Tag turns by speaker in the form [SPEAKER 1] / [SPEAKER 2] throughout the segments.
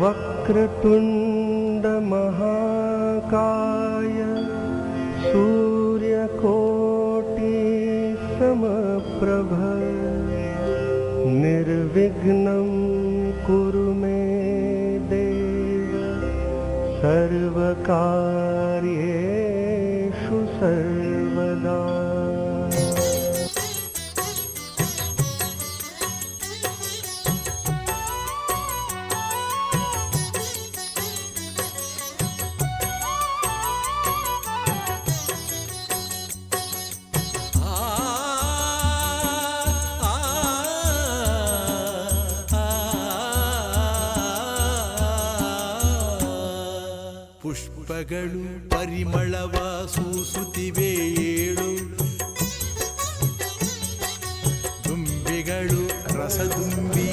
[SPEAKER 1] वक्रतुंड महाकाय सूर्यकोटि समप्रभ निर्विघ्नं कुरु मे देव सर्वकार्येषु सर्वदा।
[SPEAKER 2] ಪುಷ್ಪಗಳು ಪರಿಮಳವ ಸೂಸುತ್ತಿವೆ ಏಳು, ದುಂಬಿಗಳು ರಸದುಂಬಿ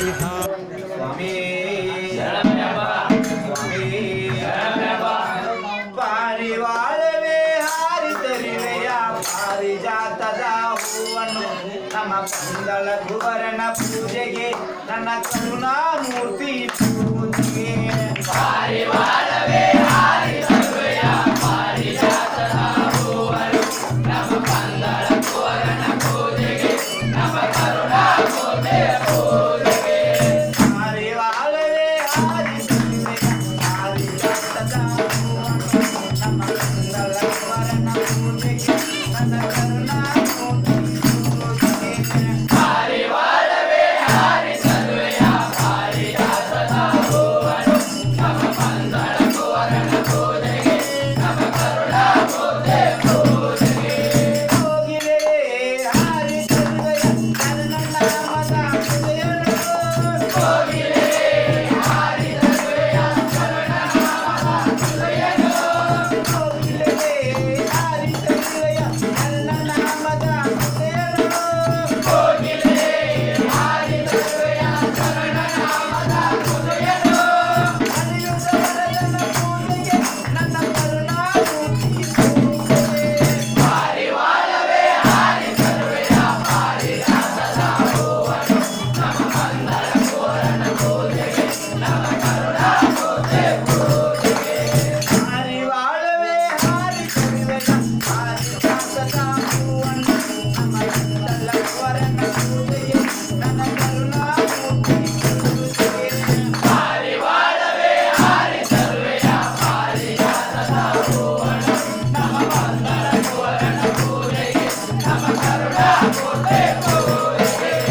[SPEAKER 3] ಪಾರಿವಾಳವೇ ಹಾರಿದರಿವೆಯ ಪಾರಿಜಾತದ ಹೂವನ್ನು ನಮ್ಮ ಪಂದಳ ಕುವರನ ಪೂಜೆಗೆ ನನ್ನ ಕರುಣಾಮೂರ್ತಿ ಪೂಜೆಗೆ ಪಾರಿವಾಳವೇ ಹಾರಿದರಿವೆಯ ಪಾರಿಜಾತದ ಹೂವನ್ನು ನಮ್ಮ ಪಂದಳ ಕುವರನ ಪೂಜೆಗೆ ನಮ್ಮ ಕರುಣಾಮೂರ್ತಿ ಪೂಜೆಗೆ ಪಾರಿವಾಳವೇ ಹಾರಿದರಿವೆಯ ಪಾರಿಜಾತದ ಹೂವನ್ನು ನಮ್ಮ ಪಂದಳ ಕುವರನ ಪೂಜೆಗೆ ನನ್ನ ಕರುಣಾಮೂರ್ತಿ ಪಾರಿವಾಳವೇ ಹಾರಿದರಿವೆಯ ಪಾರಿಜಾತದ ಹೂವನ್ನು ನಮ್ಮ ಪಂದಳ ಕುವರನ ಪೂಜೆಗೆ ನಮ್ಮ ಕರುಣಾಮೂರ್ತಿ ಪೂಜೆಗೆ ಹೋಗಿರೆ ಹಾರಿದರಿವೆಯ ನನ್ನ ನಾಮದ ಹೃದಯನು ಹೋಗಿರೆ ಹಾರಿದರಿವೆಯ ನನ್ನ ನಾಮದ ಹೃದಯನು ಹೋಗಿರೆ ಹಾರಿದರಿವೆಯ ನನ್ನ ನಾಮದ ಹೃದಯನು ಹೋಗಿರೆ ಹಾರಿದರಿವೆಯ ನನ್ನ ನಾಮದ ಹೃದಯನು ಅನಿಯುತ ವರದನ ಪೂಜೆಗೆ ನನ್ನ ಕರುಣಾಮೂರ್ತಿ ಪೂಜೆಗೆ ಪಾರಿವಾಳವೇ ಹಾರಿದರಿವೆಯ ಪಾರಿಜಾತದ ಹೂವನ್ನು ನಮ್ಮ ಪಂದಳ ಕುವರನ ಪೂಜೆಗೆ ನಮ್ಮ ಕರುಣಾಮೂರ್ತಿ ಪೂಜೆಗೆ ಪಾರಿವಾಳವೇ ಹಾರಿದರಿವೆಯ ಪಾರಿಜಾತದ ಹೂವನ್ನು ನಮ್ಮ ಪಂದಳ ಕುವರನ ಪೂಜೆಗೆ ನನ್ನ ಕರುಣಾಮೂರ್ತಿ ಪೂಜೆಗೆ ಪಾರಿವಾಳವೇ ಹಾರಿದರಿವೆಯ ಪಾರಿಜಾತದ ಹೂವನ್ನು ನಮ್ಮ ಪಂದಳ ಕುವರನ ಪೂಜೆಗೆ ನಮ್ಮ ಕರುಣಾಮೂರ್ತಿ ಪೂಜೆಗೆ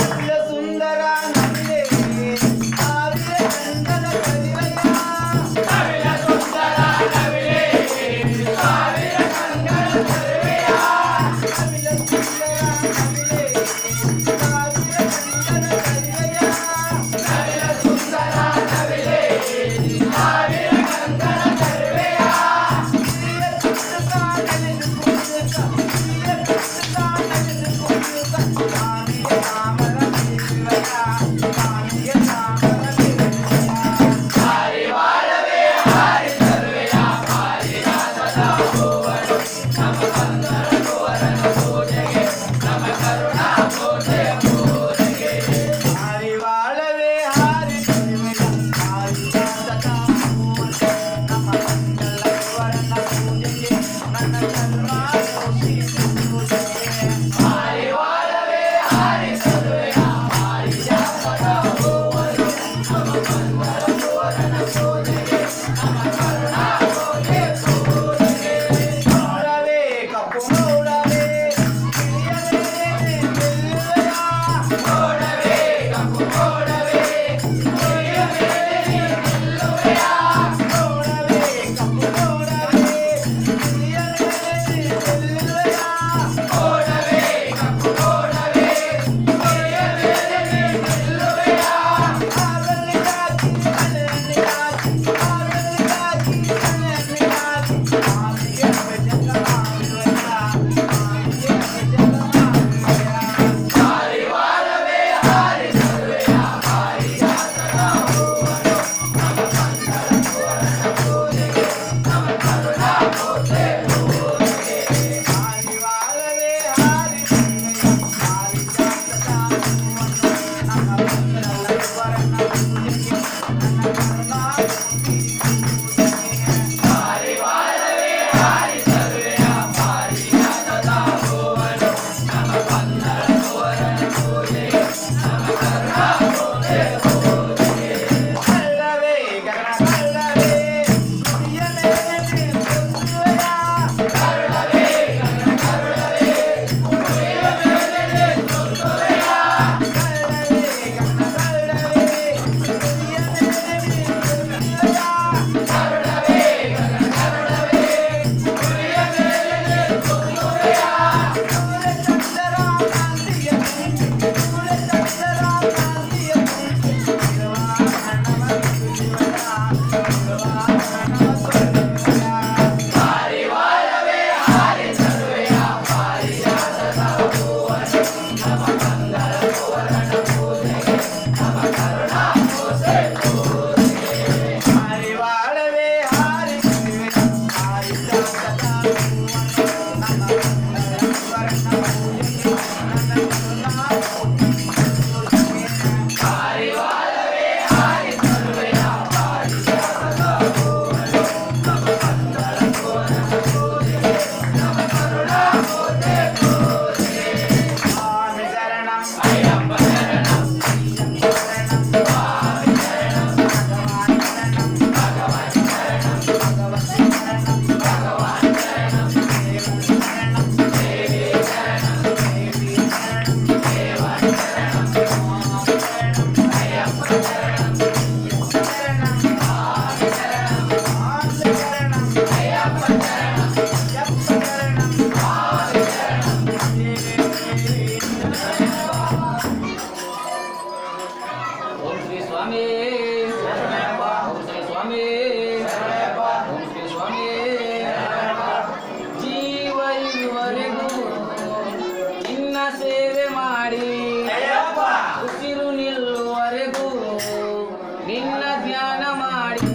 [SPEAKER 3] ಅಖಿಲ ಸುಂದರ ನವಿಲೆ ಸಾವಿರ ಗಂಧದ ಕದಿರೆಯ ಅಖಿಲ ಸುಂದರ ನವಿಲೆ ಸಾವಿರ ಗಂಧದ ಕದಿರೆಯ ಅಖಿಲ ಸುಂದರ ನವಿಲೆ ಸಾವಿರ ಗಂಧದ ಕದಿರೆಯ ಅಖಿಲ ಸುಂದರ ನವಿಲೆ ಸಾವಿರ ಗಂಧದ ಕದಿರೆಯ ಹಿರಿಯ ಪುಸ್ತಕ ನೆನೆದು ಪುಸ್ತಕ ಹಿರಿಯ ಪುಸ್ತಕ ನೆನೆದು ಪುಸ್ತಕ ಸ್ವಾಮಿಯ ನಾಮದ ದೇವಯ ಸ್ವಾಮಿಯ ನಾಮದ ದೇವಯ ಪಾರಿವಾಳವೇ ಹಾರಿದರಿವೆಯ ಪಾರಿಜಾತದ ಹೂವನ್ನು ನಮ್ಮ ಪಂದಳ ಕುವರನ ಪೂಜೆಗೆ ನಮ್ಮ ಕರುಣಾಮೂರ್ತಿ ಪೂಜೆಗೆ ಪಾರಿವಾಳವೇ ಹಾರಿದರಿವೆಯ ಪಾರಿಜಾತದ ಹೂವನ್ನು ನಮ್ಮ ಪಂದಳ ಕುವರನ ಪೂಜೆಗೆ ನನ್ನ ಕರುಣಾಮೂರ್ತಿ ಪೂಜೆಗೆ ಪಾರಿವಾಳವೇ ಹಾರಿದರಿವೆಯ ಪಾರಿಜಾತದ ಹೂವನ್ನು ನಮ್ಮ ಪಂದಳ ಕುವರನ ಪೂಜೆಗೆ ನಮ್ಮ ಕರುಣಾಮೂರ್ತಿ ಪೂಜೆಗೆ ಮೋಡವೇ ಕಪ್ಪು ಮೋಡವೇ ಗಿರಿಯ ಮೇಲೆ ನಿಲ್ಲುವೆಯ ಮೋಡವೇ ಕಪ್ಪು ಮೋಡವೇ ಗಿರಿಯ ಮೇಲೆ ನಿಲ್ಲುವೆಯ ಮೋಡವೇ ಕಪ್ಪು ಮೋಡವೇ ಗಿರಿಯ ಮೇಲೆ ನಿಲ್ಲುವೆಯ ಮೋಡವೇ ಕಪ್ಪು ಮೋಡವೇ ಗಿರಿಯ ಮೇಲೆ ನಿಲ್ಲುವೆಯ ಆವಲ್ಲಿ ಕಾಕಿ ಮನೆಯಲ್ಲಿ ಕಾಕಿ ಆವಲ್ಲಿ ಕಾಕಿ ಮನೆಯಲ್ಲಿ ಕಾಕಿ ಸ್ವಾಮಿಯ ಭಜನ ಮಾಡುವೆಯ ಸ್ವಾಮಿಯ ಭಜನ ಮಾಡುವೆಯ ಪಾರಿವಾಳವೇ ಹಾರಿದರಿವೆಯ ಪಾರಿಜಾತದ ಹೂವನ್ನು ನಮ್ಮ ಪಂದಳ ಕುವರನ ಪೂಜೆಗೆ ನಮ್ಮ ಕರುಣಾಮೂರ್ತಿ ಪೂಜೆಗೆ ಪಾರಿವಾಳವೇ ಹಾರಿದರಿವೆಯ ಪಾರಿಜಾತದ ಹೂವನ್ನು ನಮ್ಮ ಪಂದಳ ಕುವರನ ಪೂಜೆಗೆ ನನ್ನ ಕರುಣಾಮೂರ್ತಿ ಸ್ವಾಮಿ ಓಂ ಶ್ರೀ ಸ್ವಾಮಿ ಓಂ ಶ್ರೀ ಸ್ವಾಮಿ ಜೀವ ಇರುವರೆಗೂ ನಿನ್ನ ಸೇವೆ ಮಾಡಿ ಉಸಿರು ನಿಲ್ಲುವರೆಗೂ ನಿನ್ನ ಧ್ಯಾನ ಮಾಡಿ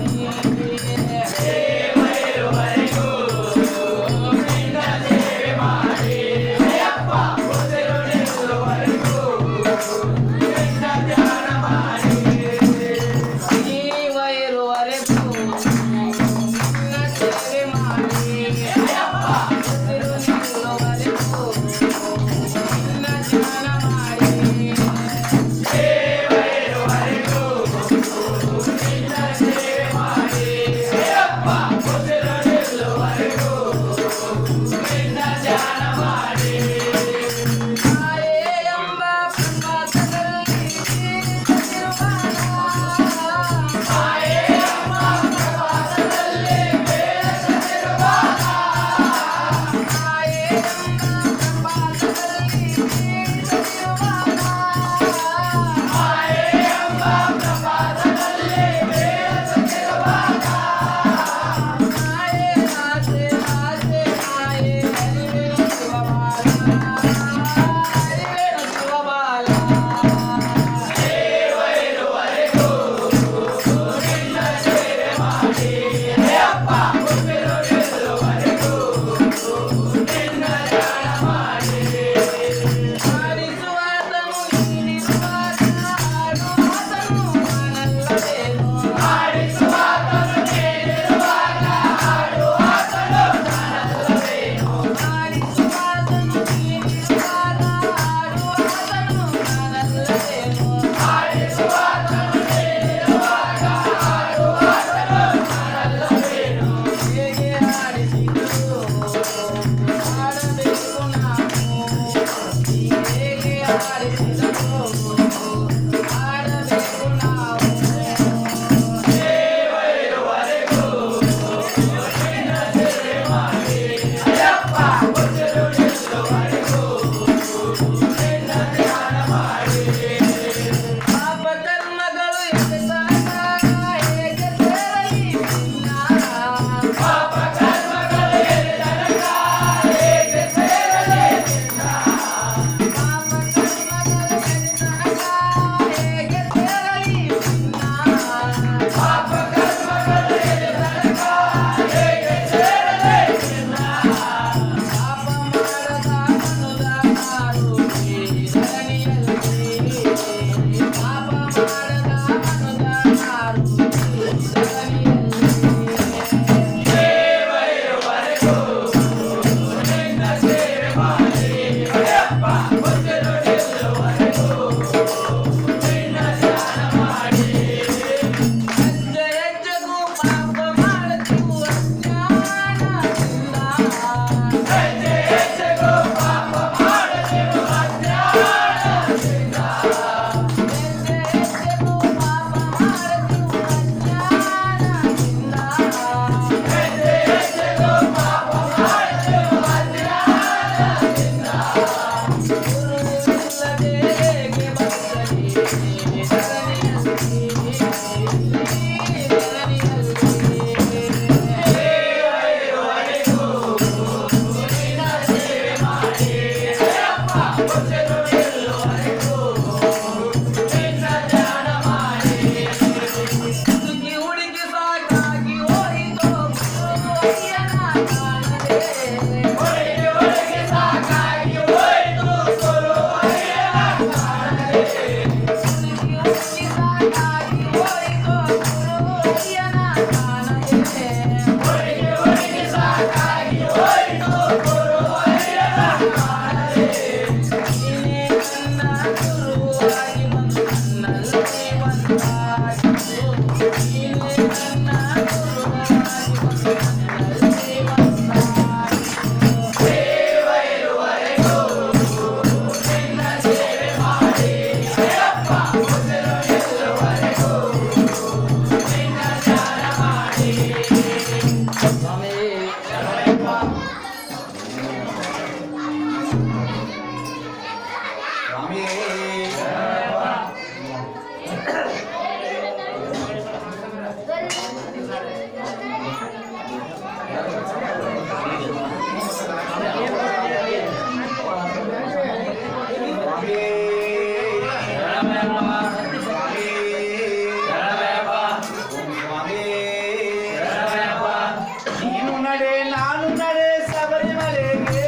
[SPEAKER 4] ನೀನು ನಡೆ ನಾನು ನಡೆ ಶಬರಿಮಲೆಗೆ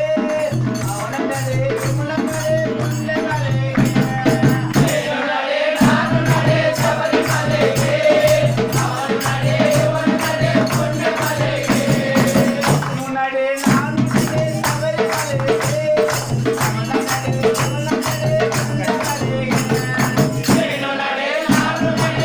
[SPEAKER 4] ಅವನ ನಡೆ ಇವನ ನಡೆ ಮುಂದೆ ಮಲೆಗೆ ನೀನು ನಡೆ ನಾನು ನಡೆ ಶಬರಿಮಲೆಗೆ ಅವನ ನಡೆ ಇವನ ನಡೆ ಮುಂದೆ ಮಲೆಗೆ ನೀನು ನಡೆ ನಾನು ನಡೆ ಶಬರಿಮಲೆಗೆ ಅವನ ನಡೆ ಇವನ ನಡೆ ಮುಂದೆ ಮಲೆಗೆ ನೀನು ನಡೆ ನಾನು ನಡೆ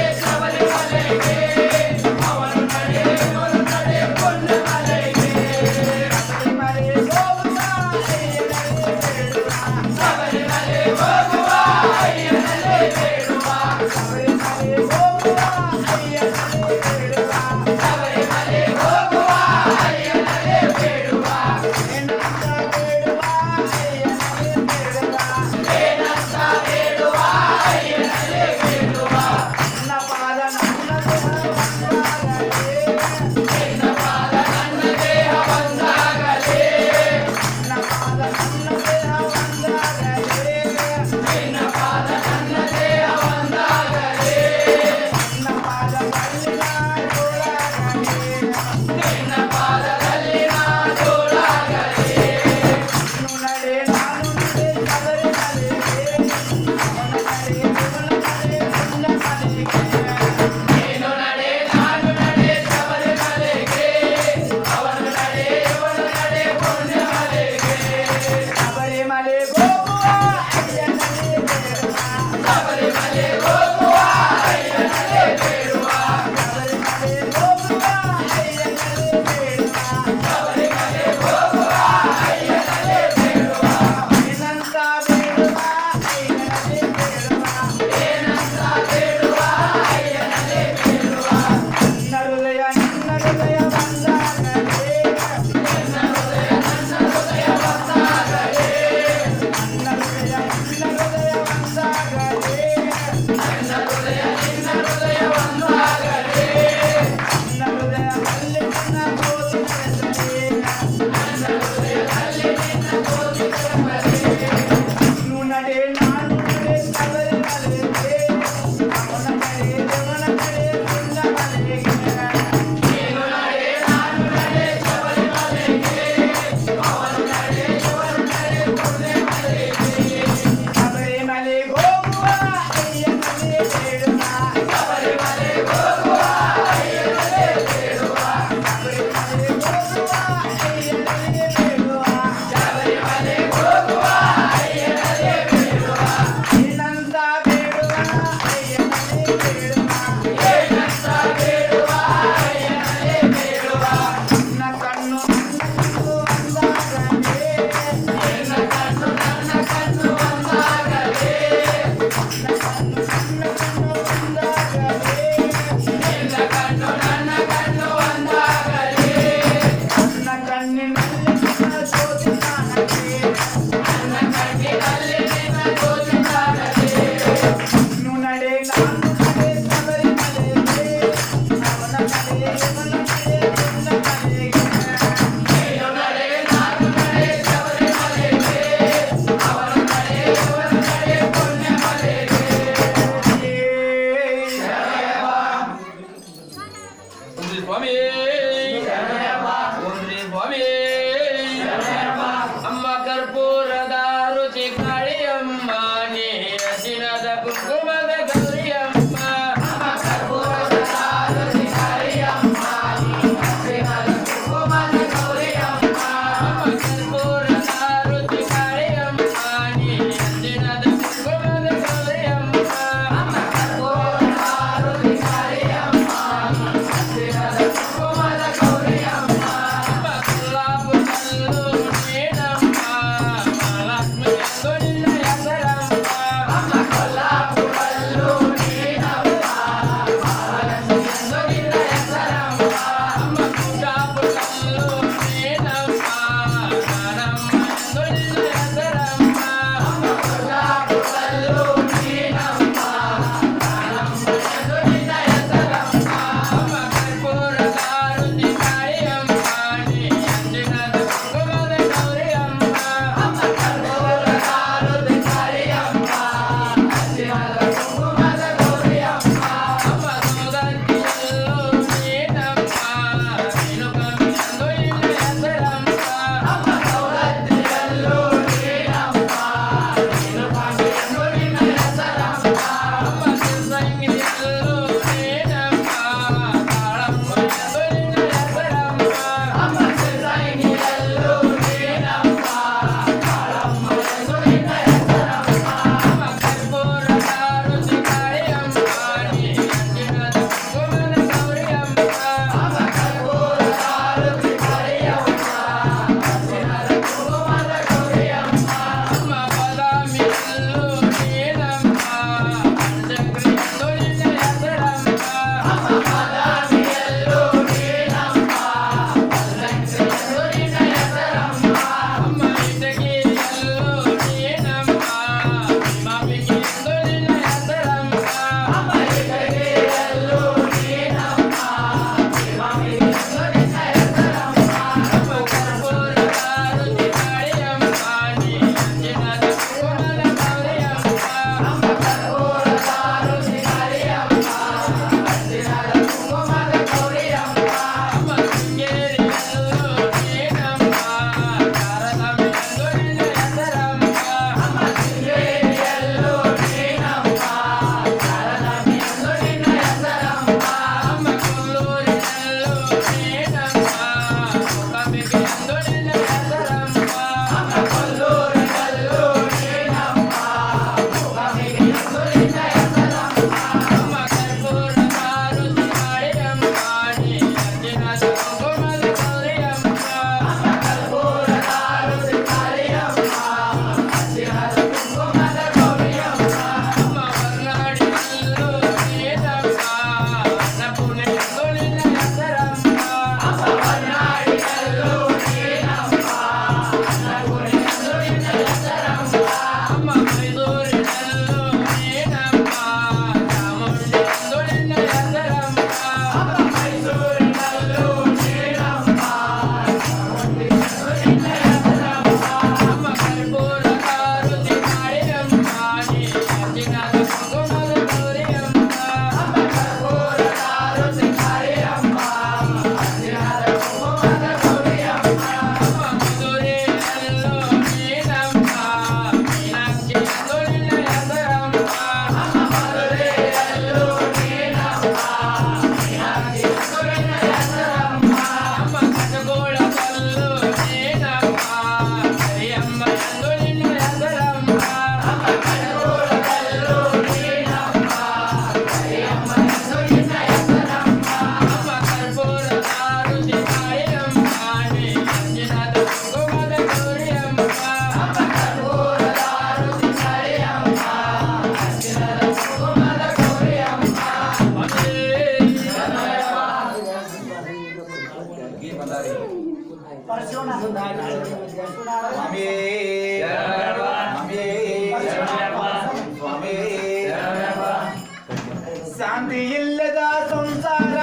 [SPEAKER 4] ಶಾಂತಿ ಇಲ್ಲದ ಸಂಸಾರ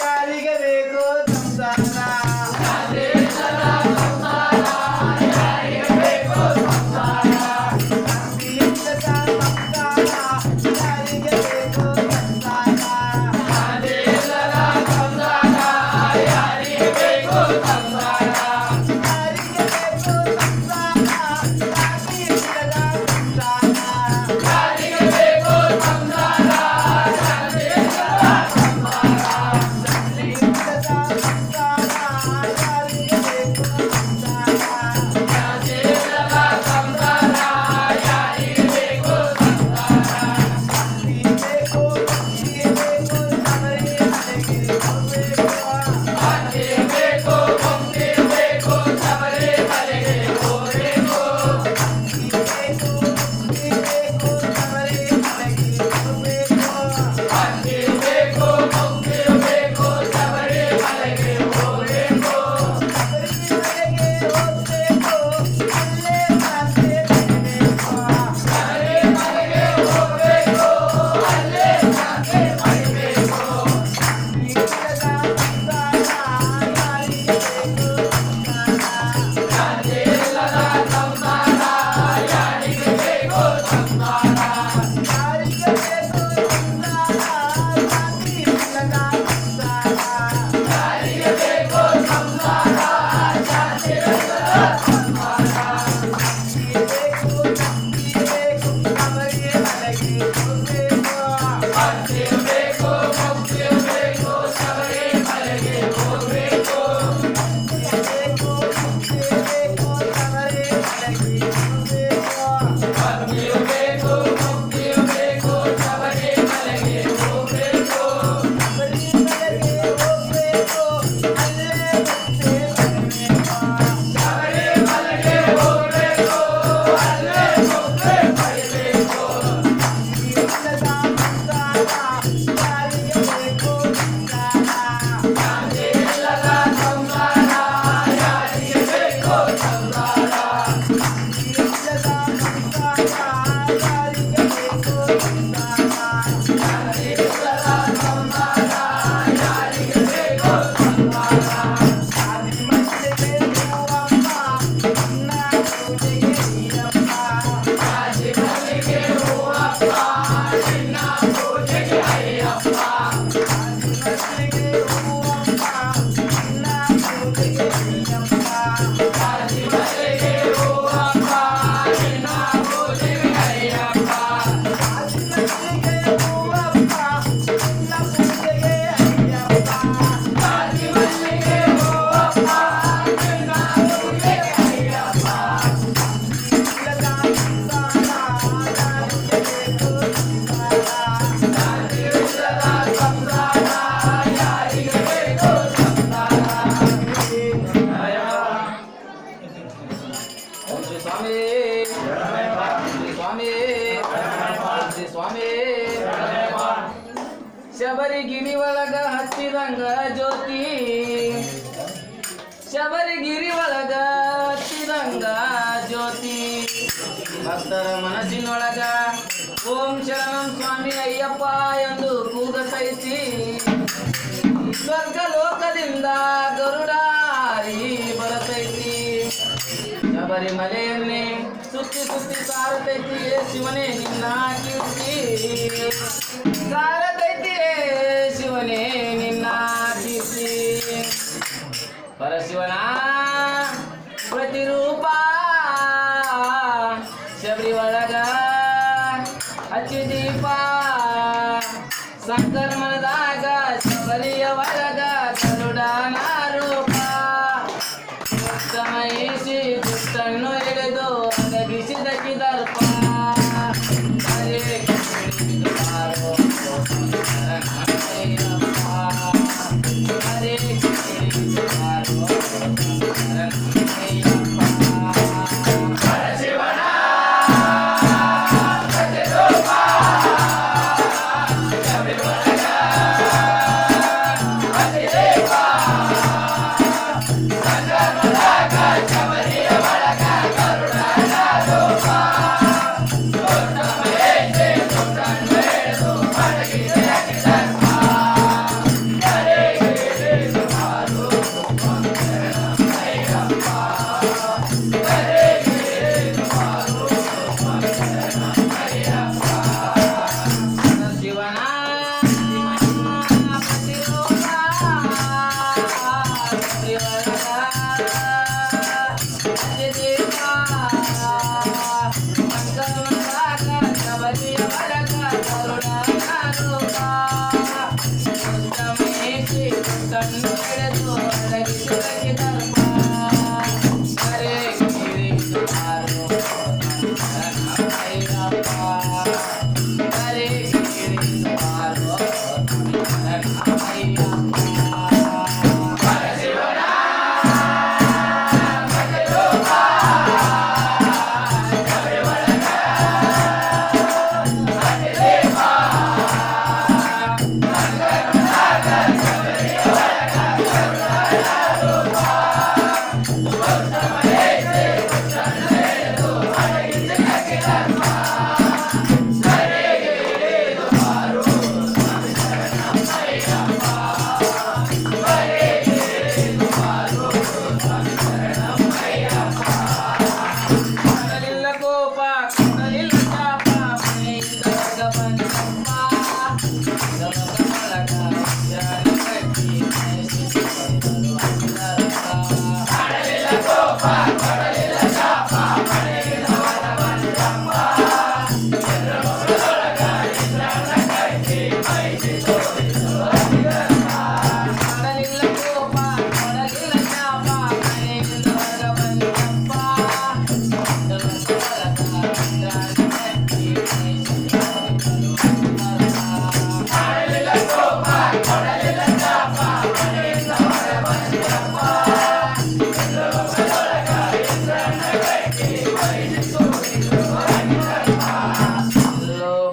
[SPEAKER 4] ಯಾರಿಗೆ ಬೇಕು ಸಂಸಾರ
[SPEAKER 3] ಶಬರಿಗಿರಿ ಒಳಗ ಹತ್ತಿದಂಗ ಜ್ಯೋತಿ ಶಬರಿಗಿರಿ ಒಳಗ ಹತ್ತಿದಂಗ ಜ್ಯೋತಿ ಭಕ್ತರ ಮನಸ್ಸಿನೊಳಗ ಓಂ ಶರಣಂ ಸ್ವಾಮಿ ಅಯ್ಯಪ್ಪ ಎಂದು ಕೂಗತೈತಿ ಸ್ವರ್ಗ ಲೋಕದಿಂದ ಗರುಡಾರಿ ಬರತೈತಿ ಶಬರಿಮಲೆಯನ್ನೇ ಸುತ್ತಿ ಸುತ್ತಿ ಸಾರತೈತಿ ಶಿವನೇ ನಿನ್ನ ಕೀರ್ತಿ ಸಾರತೈತಿ ಶಿವನೇ ನಿನ್ನ ಕೀರ್ತಿ ಪರಶಿವನ ಪ್ರತಿರೂಪ ಶಬರಿ ಒಳಗ ಹಚ್ಚಿ ದೀಪ ಸಂಕರ್ಮಣದಾಗ ಶಬರಿಯ ಒಳಗ ಗರುಡನ ರೂಪ ಮಹಿಷಿ ದುಷ್ಟನ್ನು ಹಿಡಿದು ಒದಗಿಸಿದಕ್ಕೆ ದರ್ಪ ಹರೇ
[SPEAKER 4] Raga
[SPEAKER 3] ರೂಪ ಉತ್ತಮೇಶಿ ಕಣ್ಣೆಡೆದು ಅಡಗಿಸುವುದಕ್ಕೆ ತರ್ಪ ಕರೆ ಗಿರಿಸುವಾರು ಭೈರಪ್ಪ ಕರೆ ಗಿರಿಸುವಾರು ಭೈರಪ್ಪ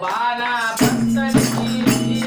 [SPEAKER 3] ಬಾನ ಭಕ್ತನಿಗೆ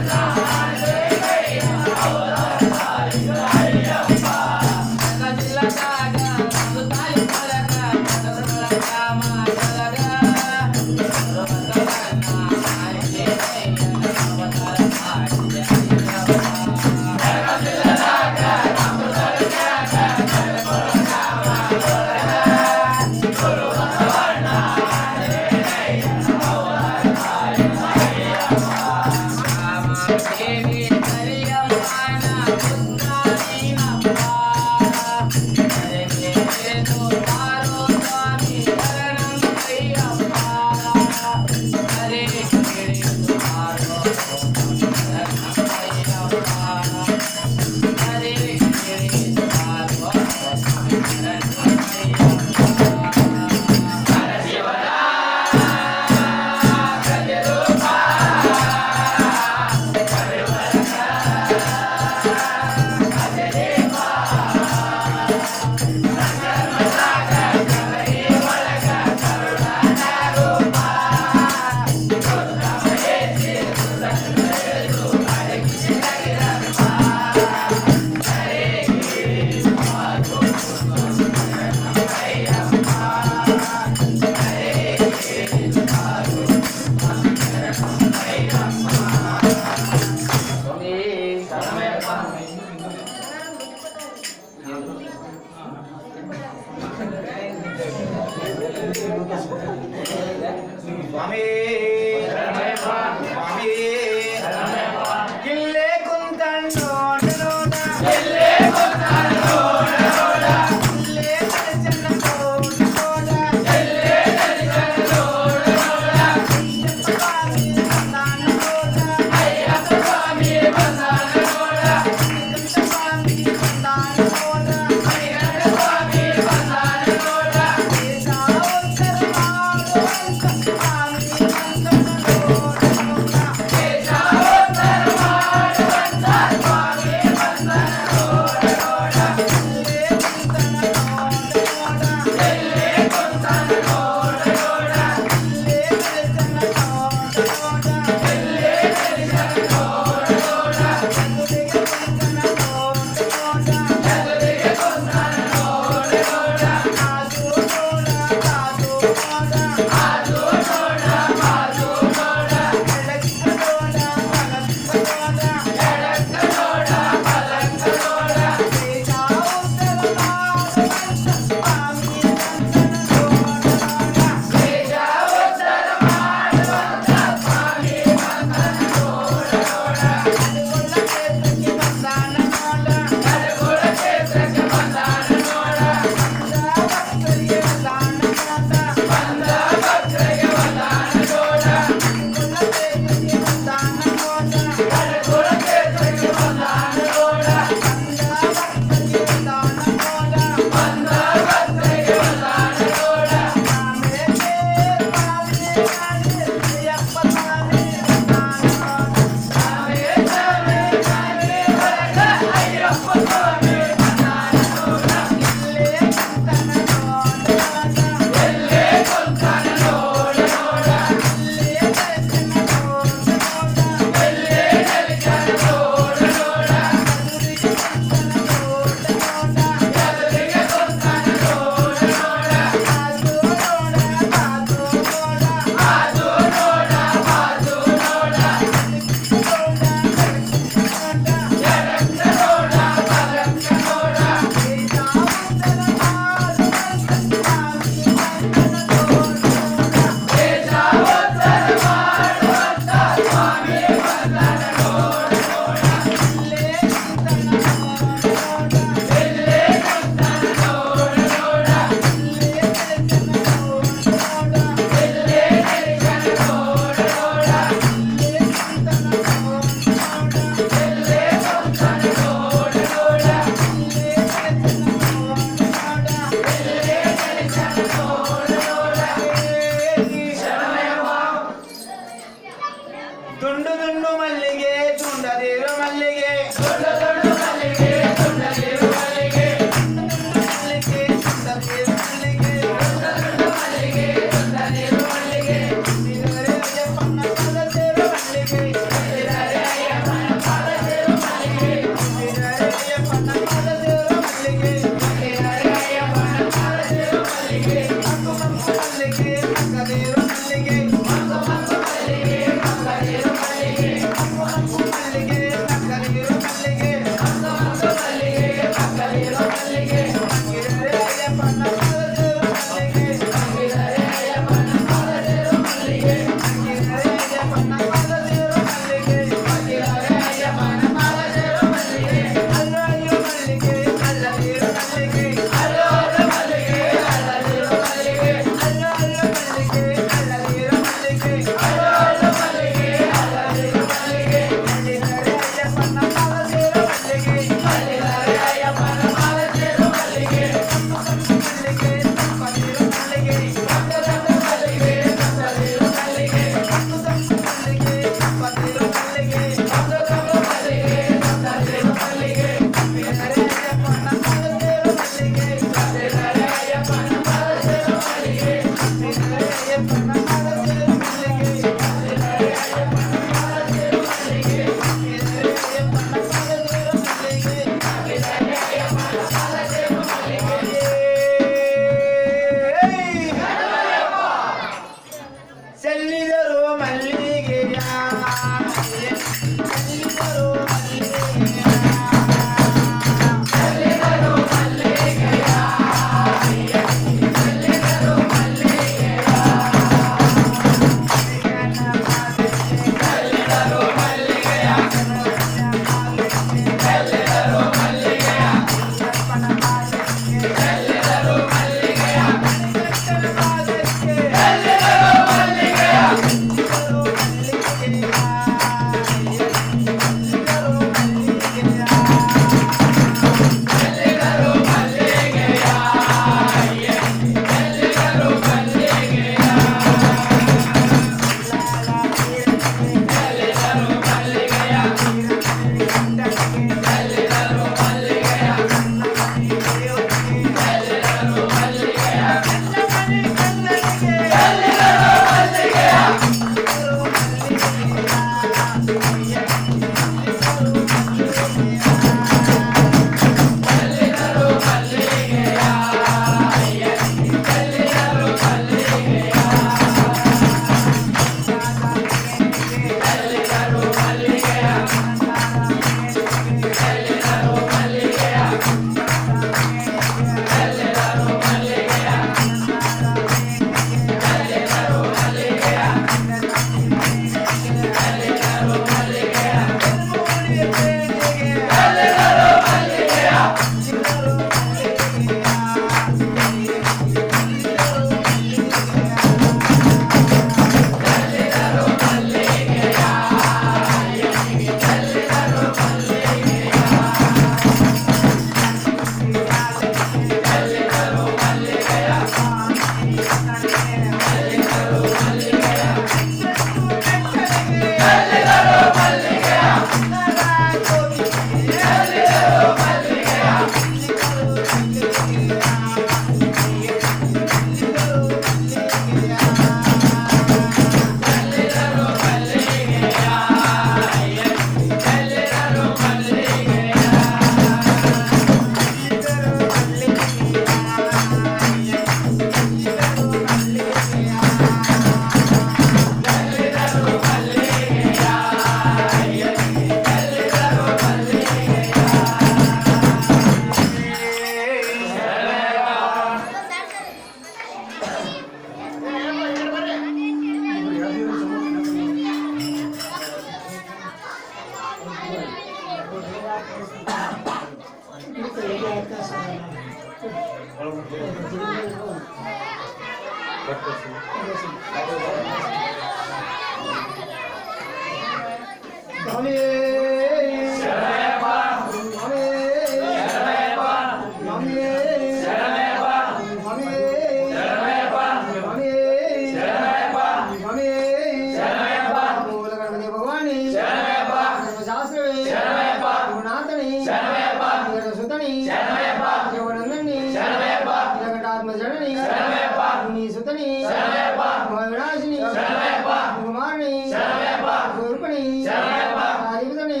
[SPEAKER 3] శరణని రాజీవితని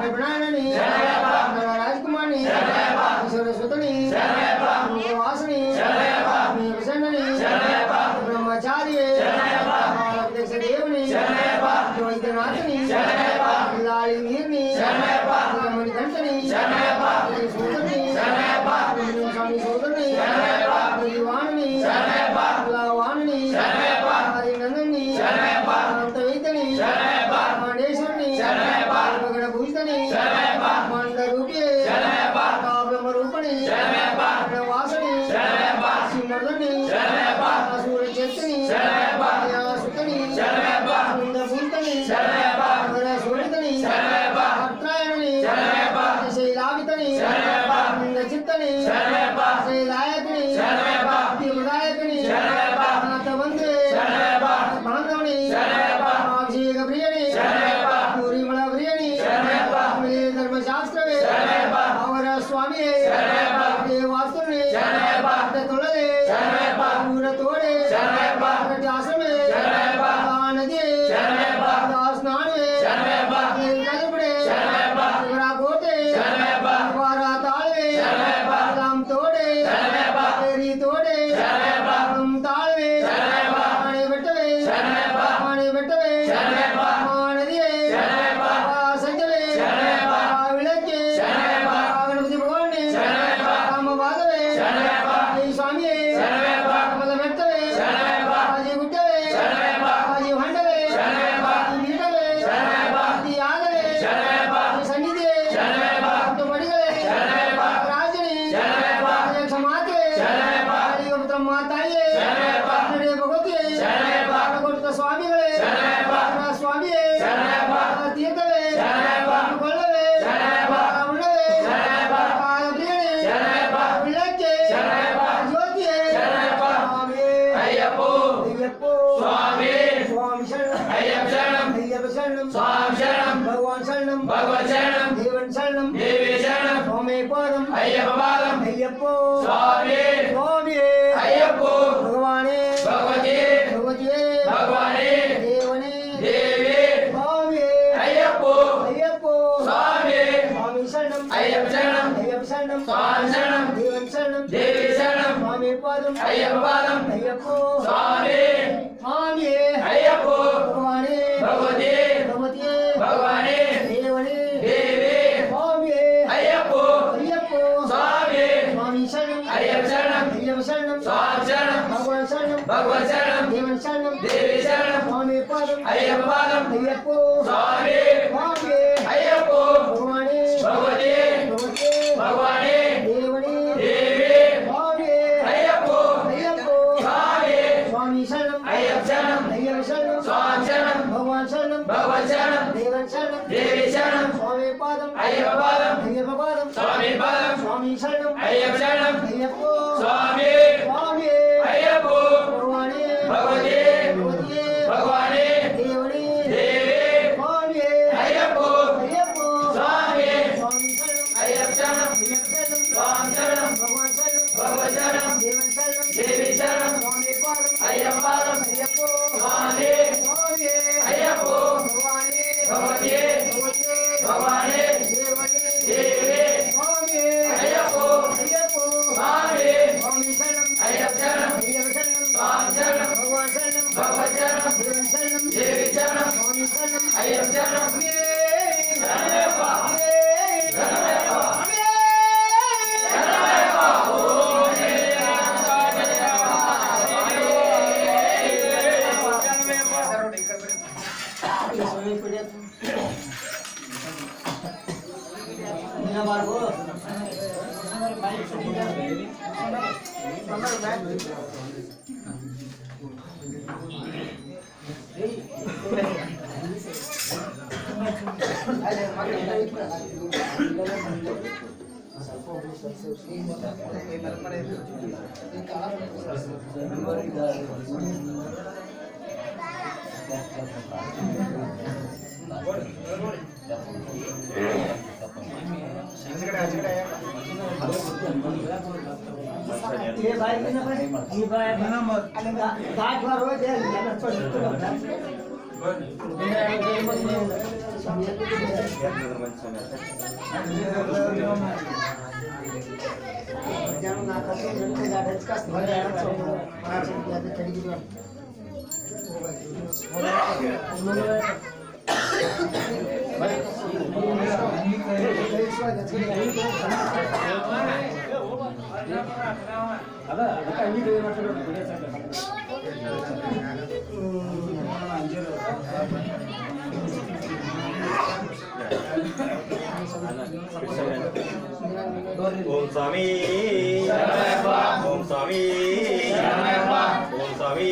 [SPEAKER 3] విప్రణాయని రాజకుమారిని ఈశ్వరసుతని వాసుని ప్రసన్నని బ్రహ్మచారి దేవుని వైద్యనాథని లాలి నీర్ని మణికంఠని సూతని స్వామి సూతని వాణిని వాణిని నందని అంతవైతని మాండేశ్వరిని మగడ భూషితని మండరూపి బ్రహ్మరూపణి వాసని సింహర్దని సూర్యచేతని సుతని సుందరభూతని సూరితని అత్రాయణని శైలావితని చిత్తని శైలాయకుని దీపదాయకుని నాథవంతే బాంధవుని అభిషేక ప్రియని పూరిమళ ప్రియని ధర్మశాస్త్రవే అవర స్వామి దేవాస్తుని తొలదే పూర తోడే ఆశ్రమే నది స్నానమే కలుపుడే కోటే వారా తాళవే రామ్ తోడే తోడే తాళవే పెట్టవే పెట్టవే నదియే సంజవే విళక్కే గణపతి భగవాన్ని రామ బాధవే స్వామి కమల పెట్టవే ఆజీ గుట్టవే ఆజీ వండవే నీడవే ఆగవే సన్నిధి పడిగలే రాజని క్షమాతే ಮಾತಾಯೇ ಭಗವತಿ ಕೊಟ್ಟ ಸ್ವಾಮಿಗಳೇ ಸ್ವಾಮಿಯೇ ತೀರ್ಥವೇ ಕೊಳ್ಳವೇ ಉಳ್ಳವೇ ಪ್ರಿಯಣೆ ವಿಳಕ್ಕೆ ಜ್ಯೋತಿಯೇ ಅಯ್ಯಪ್ಪೋ ಸ್ವಾಮಿ ಸ್ವಾಮಿ ಶರಣಂ ಅಯ್ಯಪ್ಪ ಶರಣಂ ಸ್ವಾಮಿ ಶರಣಂ ಭಗವಾನ್ ಶರಣಂ ಭಗವನ್ ಶರಣಂ ದೇವನ್ ಶರಣಂ ದೇವಿ ಶರಣಂ ಸ್ವಾಮಿ ಪಾದಂ ಅಯ್ಯಪ್ಪ ಪಾದಂ ಅಯ್ಯಪ್ಪೋ ಸ್ವಾಮಿ ಸ್ವಾಮಿಯೇ ಅಯ್ಯಪ್ಪೋ ಭಗವಾನೇ ಭಗವತಿ ಭಗವತಿಯೇ ಭಗವಾನೇ ದೇವನೇ ದೇವಿ ಸ್ವಾಮಿಯೇ ಅಯ್ಯಪ್ಪೋ ಅಯ್ಯಪ್ಪೋ ಸ್ವಾಮಿ ಸ್ವಾಮಿ ಶರಣಂ ಅಯ್ಯಪ್ಪ ಶರಣಂ ಅಯ್ಯಪ್ಪ ಶರಣಂ ಸ್ವಾಮಿ ಶರಣಂ ದೇವನ್ ಶರಣಂ ದೇವಿ ಶರಣಂ ಸ್ವಾಮಿ ಪಾದಂ ಅಯ್ಯಪ್ಪ ಪಾದಂ ಅಯ್ಯಪ್ಪೋ ಸ್ವಾಮಿ ಸ್ವಾಮಿಯೇ ಅಯ್ಯಪ್ಪೋ ಭಗವಾನೇ ಭಗವತಿ ಭಗವತಿಯೇ ಭಗವಾನೇ ದೇವನೇ ದೇವಿ ಸ್ವಾಮಿಯೇ ಅಯ್ಯಪ್ಪೋ ಅಯ್ಯಪ್ಪೋ ಸ್ವಾಮಿ ಸ್ವಾಮಿ ಶರಣಂ ಅಯ್ಯಪ್ಪ ಶರಣಂ ಅಯ್ಯಪ್ಪ ಶರಣಂ ಸ್ವಾಮಿ ಶರಣಂ ಭಗವಾನ್ ಶರಣಂ ಭಗವನ್ ಶರಣಂ ದೇವನ್ ಶರಣಂ ದೇವಿ ಶರಣಂ ಸ್ವಾಮಿ ಪಾದಂ ಅಯ್ಯಪ್ಪ ಪಾದಂ ಅಯ್ಯಪ್ಪೋ ಸ್ವಾಮಿ ಸ್ವಾಮಿಯೇ ಅಯ್ಯಪ್ಪೋ ಭಗವಾನೇ ಭಗವತಿ ಭಗವತಿಯೇ ಭಗವಾನೇ ದೇವನೇ ದೇವಿ ಸ್ವಾಮಿಯೇ ಅಯ್ಯಪ್ಪೋ ಅಯ್ಯಪ್ಪೋ ಸ್ವಾಮಿ ಸ್ವಾಮಿ ಶರಣಂ ಅಯ್ಯಪ್ಪ ಶರಣಂ ಅಯ್ಯಪ್ಪ ಶರಣಂ ಸ್ವಾಮಿ ಶರಣಂ ಭಗವಾನ್ ಶರಣಂ ಭಗವನ್ ಶರಣಂ ದೇವನ್ ಶರಣಂ ದೇವಿ ಶರಣಂ ಸ್ವಾಮಿ ಪಾದಂ ಅಯ್ಯಪ್ಪ ಪಾದಂ ಅಯ್ಯಪ್ಪ ಪಾದಂ ಸ್ವಾಮಿ ಪಾದಂ ಸ್ವಾಮಿ ಶರಣಂ ಅಯ್ಯಪ್ಪ ಶರಣಂ ಅಯ್ಯಪ್ಪೋ ಸ್ವಾಮಿ ಸ್ವಾಮಿಯೇ ಅಯ್ಯಪ್ಪೋ ಭಗವಾನೇ ಭಗವತಿ ಭಗವತಿಯೇ ಭಗವಾನೇ ದೇವನೇ ದೇವಿ ಸ್ವಾಮಿಯೇ ಅಯ್ಯಪ್ಪೋ ಅಯ್ಯಪ್ಪೋ ಸ್ವಾಮಿ ಸ್ವಾಮಿ ಶರಣಂ ಅಯ್ಯಪ್ಪ ಶರಣಂ ಅಯ್ಯಪ್ಪ ಶರಣಂ ಸ್ವಾಮಿ ಶರಣಂ ಭಗವಾನ್ ಶರಣಂ ಭಗವನ್ ಶರಣಂ ದೇವನ್ ಶರಣಂ ದೇವಿ ಶರಣಂ ಸ್ವಾಮಿ ಪಾದಂ ಅಯ್ಯಪ್ಪ ಪಾದಂ ಅಯ್ಯಪ್ಪೋ ಸ್ವಾಮಿ ಸ್ವಾಮಿಯೇ ಅಯ್ಯಪ್ಪೋ ಭಗವಾನೇ ಭಗವತಿಯೇ ಭಗವತಿಯೇ ಭಗವಾನೇ ದೇವನೇ ದೇವಿ ಸ್ವಾಮಿಯೇ ಅಯ್ಯಪ್ಪೋ ಅಯ್ಯಪ್ಪೋ ಸ್ವಾಮಿ ಸ್ವಾಮಿ ಶರಣಂ ಅಯ್ಯಪ್ಪ ಶರಣಂ ಅಯ್ಯಪ್ಪ ಶರಣಂ ಸ್ವಾಮಿ ಶರಣಂ ಭಗವಾನ್ ಶರಣಂ ಭಗವನ್ ಶರಣಂ ದೇವನ್ ಶರಣಂ ದೇವಿ ಶರಣಂ ಸ್ವಾಮಿ ಶರಣಂ ಅಯ್ಯಪ್ಪ ಶರಣಂ ಶರಣಪ್ಪ ಶರಣಪ್ಪ
[SPEAKER 5] ये भाई ये भाई गाठ मारो दे ఓం స్వామి ఓం స్వామి ఓం స్వామి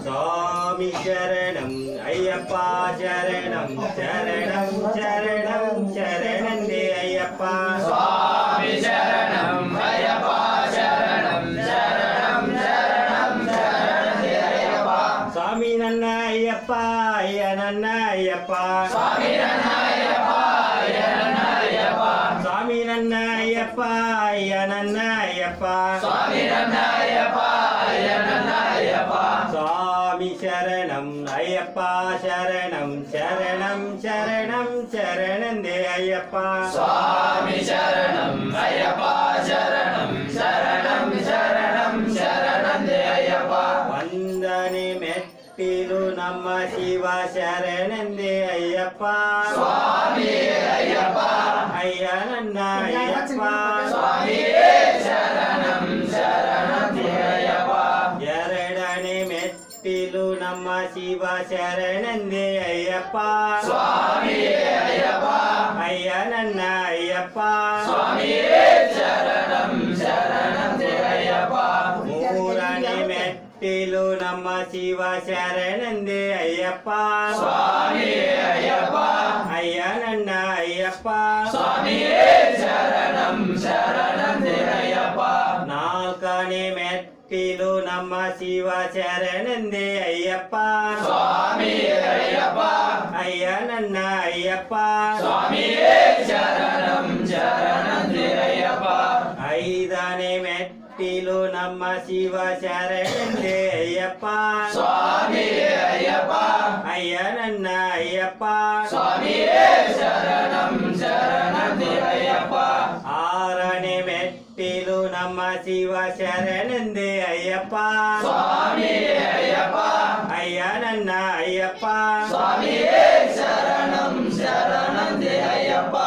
[SPEAKER 5] స్వామి శరణం అయ్యప్ప శరణం శరణం శరణం శరణందే అయ్యప్ప
[SPEAKER 4] స్వామి శరణం అయ్యప్ప శరణం శరణం శరణం శరణం అయ్యప్ప
[SPEAKER 5] స్వామి నన్న అయ్యప్ప అయ్య నన్న అయ్యప్ప
[SPEAKER 4] స్వామి నన్న అయ్యప్ప అయ్య నన్న అయ్యప్ప
[SPEAKER 5] స్వామి నన్న అయ్యప్ప అయ్య నన్న అయ్యప్ప
[SPEAKER 4] స్వామి నన్న అయ్యప్ప అయ్య నన్న అయ్యప్ప
[SPEAKER 5] స్వామి శరణం అయ్యప్ప శరణం శరణం శరణం శరణందే అయ్యప్ప
[SPEAKER 4] స్వామి శరణం అయ్యప్ప శరణం శరణం శరణం శరణందే అయ్యప్ప
[SPEAKER 5] వందని మెట్టిలు నమ్మ శివ శరణందే అయ్యప్ప
[SPEAKER 4] స్వామి అయ్యప్ప
[SPEAKER 5] అయ్య నన్న అయ్యప్ప
[SPEAKER 4] స్వామి శరణం శరణందే అయ్యప్ప
[SPEAKER 5] ಎರಡನೇ ಮೆಟ್ಟಿಲು ನಮ್ಮ ಶಿವ ಶರಣಂದೇ ಅಯ್ಯಪ್ಪ
[SPEAKER 4] ಸ್ವಾಮಿ ಅಯ್ಯಪ್ಪ
[SPEAKER 5] ಅಯ್ಯ ನನ್ನ ಅಯ್ಯಪ್ಪ
[SPEAKER 4] ಸ್ವಾಮಿ ಶರಣಂ ಶರಣಂದೇ ಅಯ್ಯಪ್ಪ
[SPEAKER 5] ಮೂರನೇ ಮೆಟ್ಟಿಲು ನಮ್ಮ ಶಿವ ಶರಣಂದೇ ಅಯ್ಯಪ್ಪ
[SPEAKER 4] ಸ್ವಾಮಿ ಅಯ್ಯಪ್ಪ
[SPEAKER 5] ಅಯ್ಯ ನನ್ನ ಅಯ್ಯಪ್ಪ
[SPEAKER 4] ಸ್ವಾಮಿ ಶರಣಂ ಶರಣಂದೇ ಅಯ್ಯಪ್ಪ
[SPEAKER 5] ನಾಲ್ಕನೇ ಮೆಟ್ಟಿಲು ನಮ್ಮ ಶಿವ ಶರಣಂದೇ ಅಯ್ಯಪ್ಪ
[SPEAKER 4] ಸ್ವಾಮಿ ಅಯ್ಯಪ್ಪ
[SPEAKER 5] ಅಯ್ಯ ನನ್ನ ಅಯ್ಯಪ್ಪ
[SPEAKER 4] ಸ್ವಾಮಿ ಶರಣಂ ಶರಣಂದೇ ಅಯ್ಯಪ್ಪ
[SPEAKER 5] ಐದನೇ ಮೆಟ್ಟಿಲು ನಮ್ಮ ಶಿವ ಶರಣಂದೇ ಅಯ್ಯಪ್ಪ
[SPEAKER 4] ಸ್ವಾಮಿ ಅಯ್ಯಪ್ಪ
[SPEAKER 5] ಅಯ್ಯ ನನ್ನ ಅಯ್ಯಪ್ಪ
[SPEAKER 4] ಸ್ವಾಮಿ ಶರಣಂ ಶರಣಂದೇ ಅಯ್ಯಪ್ಪ
[SPEAKER 5] ಆರನೇ ಮೆಟ್ಟಿಲು ನಮ್ಮ ಶಿವ ಶರಣಂದೇ ಅಯ್ಯಪ್ಪ
[SPEAKER 4] ಸ್ವಾಮಿ ಅಯ್ಯಪ್ಪ
[SPEAKER 5] ಅಯ್ಯ ನನ್ನ ಅಯ್ಯಪ್ಪ
[SPEAKER 4] ಸ್ವಾಮಿ ಶರಣಂ ಶರಣಂದೇ ಅಯ್ಯಪ್ಪ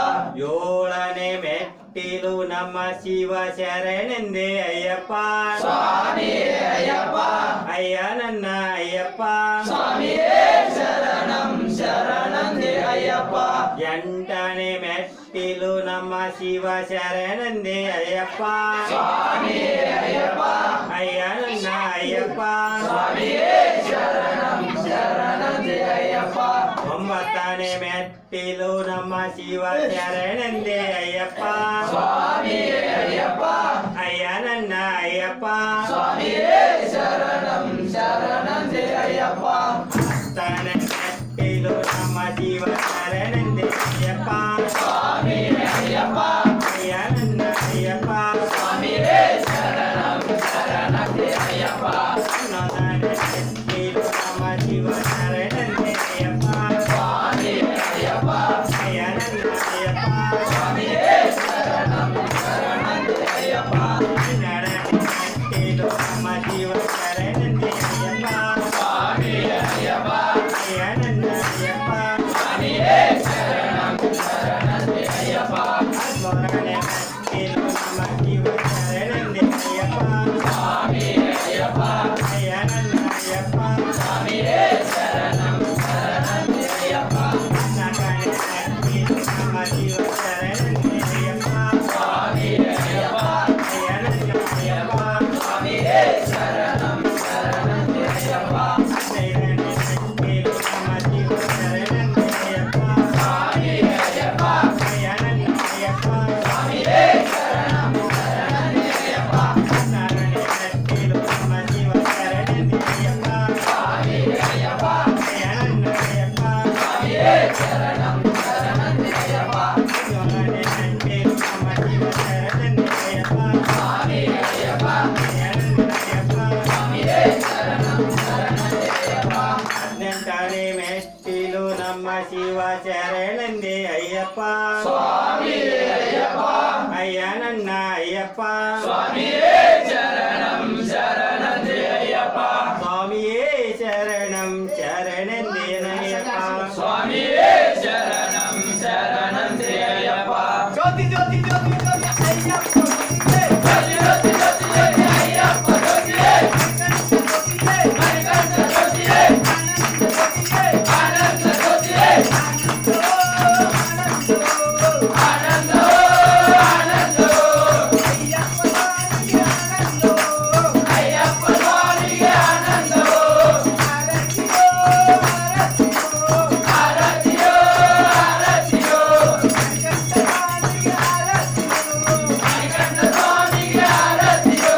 [SPEAKER 5] ಏಳನೇ ಮೆಟ್ಟಿಲು ನಮ್ಮ ಶಿವ ಶರಣಂದೇ ಅಯ್ಯಪ್ಪ
[SPEAKER 4] ಸ್ವಾಮಿ ಅಯ್ಯಪ್ಪ
[SPEAKER 5] ಅಯ್ಯ ನನ್ನ ಅಯ್ಯಪ್ಪ
[SPEAKER 4] ಸ್ವಾಮಿ ಶರಣಂ ಶರಣಂದೇ ಅಯ್ಯಪ್ಪ
[SPEAKER 5] ಎಂಟನೇ ಮೆಟ್ಟಿಲು ನಮ್ಮ ಶಿವ ಶರಣಂದೇ ಅಯ್ಯಪ್ಪ
[SPEAKER 4] ಸ್ವಾಮಿ ಅಯ್ಯಪ್ಪ
[SPEAKER 5] ಅಯ್ಯ ನನ್ನ ಅಯ್ಯಪ್ಪ
[SPEAKER 4] ಸ್ವಾಮಿ ಶರಣಂ ಶರಣಂದೇ ಅಯ್ಯಪ್ಪ
[SPEAKER 5] ಒಂಬತ್ತನೇ ಮೆಟ್ಟಿಲು ನಮ್ಮ ಶಿವ ಶರಣಂದೇ ಅಯ್ಯಪ್ಪ
[SPEAKER 4] ಸ್ವಾಮಿ ಅಯ್ಯಪ್ಪ
[SPEAKER 5] ಅಯ್ಯ ನನ್ನ ಅಯ್ಯಪ್ಪ
[SPEAKER 4] ಸ್ವಾಮಿ ಶರಣಂ ಶರಣಂದೇ ಅಯ್ಯಪ್ಪ
[SPEAKER 5] ಹತ್ತನೇ ಮೆಟ್ಟಿಲು ನಮ್ಮ ಶಿವ ಶರಣಂದೇ ಅಯ್ಯಪ್ಪ
[SPEAKER 4] ಸ್ವಾಮಿ ಅಯ್ಯಪ್ಪ
[SPEAKER 5] ಅಯ್ಯ ನನ್ನ ಅಯ್ಯಪ್ಪ
[SPEAKER 4] ಸ್ವಾಮಿ ಶರಣಂ ಶರಣಂದೇ ಅಯ್ಯಪ್ಪ
[SPEAKER 5] ಹನ್ನೊಂದನೇ ಮೆಟ್ಟಿಲು ನಮ್ಮ ಶಿವ ಶರಣಂದೇ ಅಯ್ಯಪ್ಪ
[SPEAKER 4] ಸ್ವಾಮಿ ಅಯ್ಯಪ್ಪ
[SPEAKER 5] ಅಯ್ಯ ನನ್ನ ಅಯ್ಯಪ್ಪ
[SPEAKER 4] ಸ್ವಾಮಿ ಶರಣಂ ಶರಣಂದೇ ಅಯ್ಯಪ್ಪ
[SPEAKER 5] ಹನ್ನೆರಡನೇ ಮೆಟ್ಟಿಲು ನಮ್ಮ ಶಿವ ಶರಣಂದೇ ಅಯ್ಯಪ್ಪ
[SPEAKER 4] ಸ್ವಾಮಿ ಅಯ್ಯಪ್ಪ
[SPEAKER 5] ಅಯ್ಯ ನನ್ನ ಅಯ್ಯಪ್ಪ
[SPEAKER 4] ಸ್ವಾಮಿ ಶರಣಂ ಶರಣಂದೇ ಅಯ್ಯಪ್ಪ
[SPEAKER 5] ಹದಿಮೂರನೇ ಮೆಟ್ಟಿಲು ನಮ್ಮ ಶಿವ ಶರಣಂದೇ ಅಯ್ಯಪ್ಪ
[SPEAKER 4] ಸ್ವಾಮಿ ಅಯ್ಯಪ್ಪ
[SPEAKER 5] ಅಯ್ಯ ನನ್ನ ಅಯ್ಯಪ್ಪ
[SPEAKER 4] ಸ್ವಾಮಿ ಶರಣಂ ಶರಣಂದೇ
[SPEAKER 5] నమ శివ శరణంది అయ్యప్ప
[SPEAKER 4] స్వామి అయ్యప్ప
[SPEAKER 5] అయ్యనన్న అయ్యప్ప
[SPEAKER 4] స్వామియే శరణం శరణంది అయ్యప్ప
[SPEAKER 5] స్వామియే శరణం శరణంది అయ్యప్ప
[SPEAKER 4] స్వామియే శరణం శరణంది అయ్యప్ప
[SPEAKER 3] జ్యోతి జ్యోతి జ్యోతి జ్యోతి అయ్యప్ప
[SPEAKER 4] జ్యోతి జ్యోతి జ్యోతి జ్యోతి అయ్యప్ప జ్యోతియే మణికంఠ జ్యోతియే ఆనంద జ్యోతియే ఆనందో ఆనందో అయ్యప్ప స్వామికి ఆనందో ఆరతియో ఆరతియో మణికంఠ స్వామికి ఆరతియో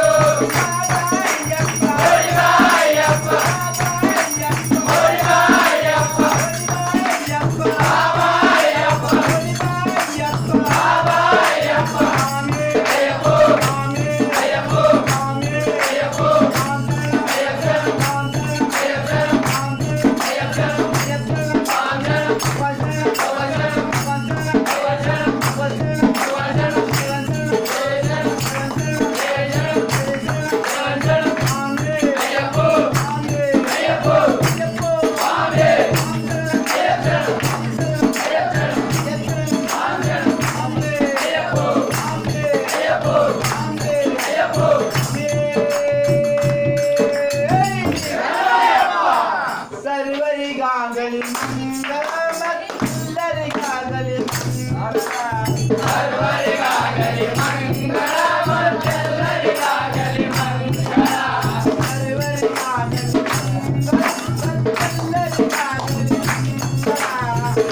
[SPEAKER 4] ఓడివా అయ్యప్ప ఓడివా అయ్యప్ప బాబా అయ్యప్ప బాబా అయ్యప్ప అయ్యప్పో అయ్యప్పో అయ్యప్పో
[SPEAKER 3] సర్వరి గాగలి మంగళమల్లరి గాగలి
[SPEAKER 4] సర్వరి గాగలి మంగళం తెల్లరి గాగలి మంగళం
[SPEAKER 3] సర్వరి గాగలి మంగళమల్లరి గాగలి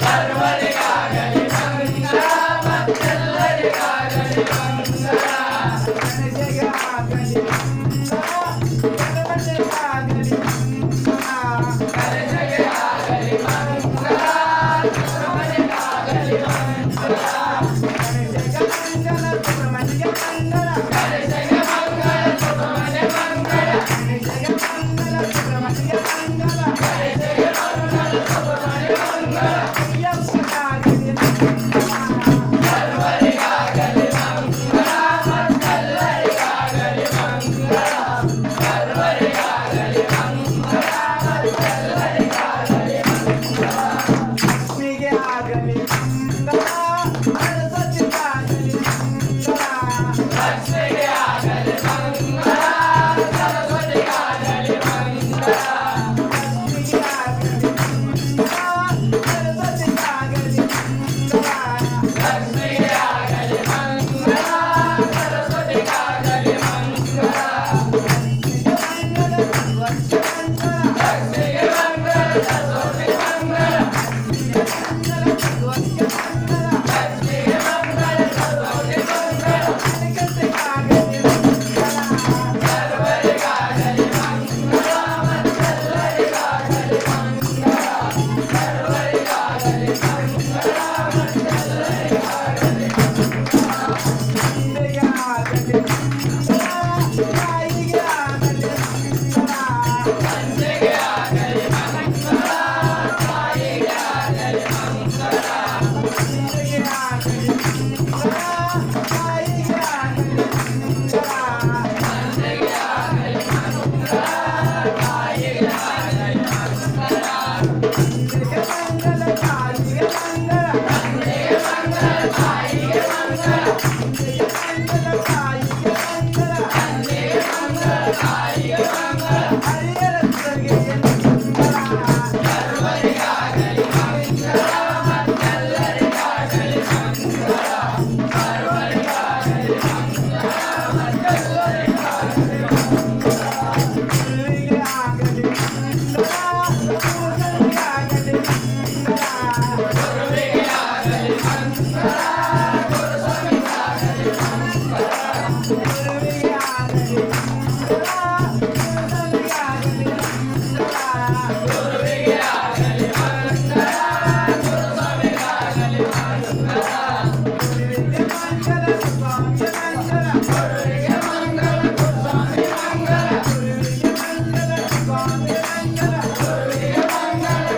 [SPEAKER 4] సర్వరి గాగలి మంగళం తెల్లరి గాగలి మంగళం
[SPEAKER 3] గాగలి గాగలి
[SPEAKER 4] కలజగ గాగలి మంగళం సుబ్రహ్మణ్య గాగలి మంగళం కలజగ మంగళ సుబ్రహ్మణ్య మంగళ కలజగ మంగళ సుబ్రహ్మణ్య మంగళ సర్వరి గాగలి మంగళం తెల్లరి గాగలి మంగళం సర్వరి గాగలి మంగళం తెల్లరి గాగలి లక్ష్మికి గాగలి మంగళం సరస్వతి గాగలి మంగళం లక్ష్మికి గాగలి మంగళం సరస్వతి గాగలి మంగళం లక్ష్మికి మంగళ సరస్వతి మంగళ లక్ష్మికి మంగళ సరస్వతి మంగళ సర్వరి గాగలి మంగళం తెల్లరి గాగలి మంగళం సర్వరి గాగలి మంగళం తెల్లరి గాగలి మంచికి గాగలి మంగళం సాయి గాగలి మంగళం మంచికి గాగలి మంగళం సాయి గాగలి మంగళం మంచికి మంగళ సాయి మంగళం మంచికి మంగళ సాయి మంగళం సర్వరి గాగలి మంగళం తెల్లరి గాగలి మంగళం సర్వరి గాగలి మంగళం తెల్లరి గాగలి గురువికి గాగలి మంగళం గురుస్వామి గాగలి మంగళం గురువికి గాగలి మంగళం గురుస్వామి గాగలి మంగళం గురువికి మంగళ గురుస్వామి మంగళ గురువికి మంగళ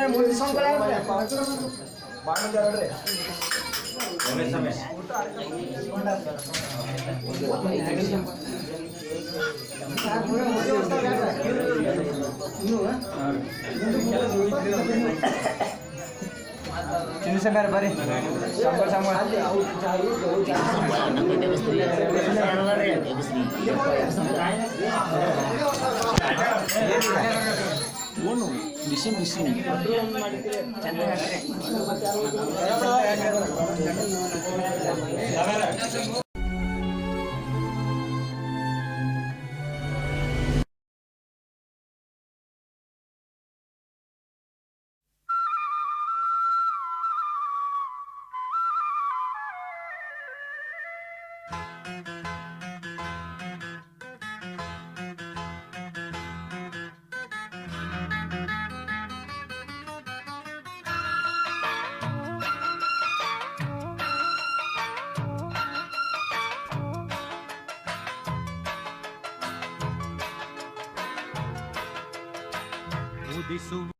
[SPEAKER 3] ಮುಂದೆ ಸಂಕಲ
[SPEAKER 5] ಚಿನ್ನಸಂಗಾರ ಬರ್ರಿ ಸಂಬಳ ಸಂಬಳ
[SPEAKER 4] ಬಿಸಿ ಬಿಸಿ
[SPEAKER 2] ಉದಿಸುವ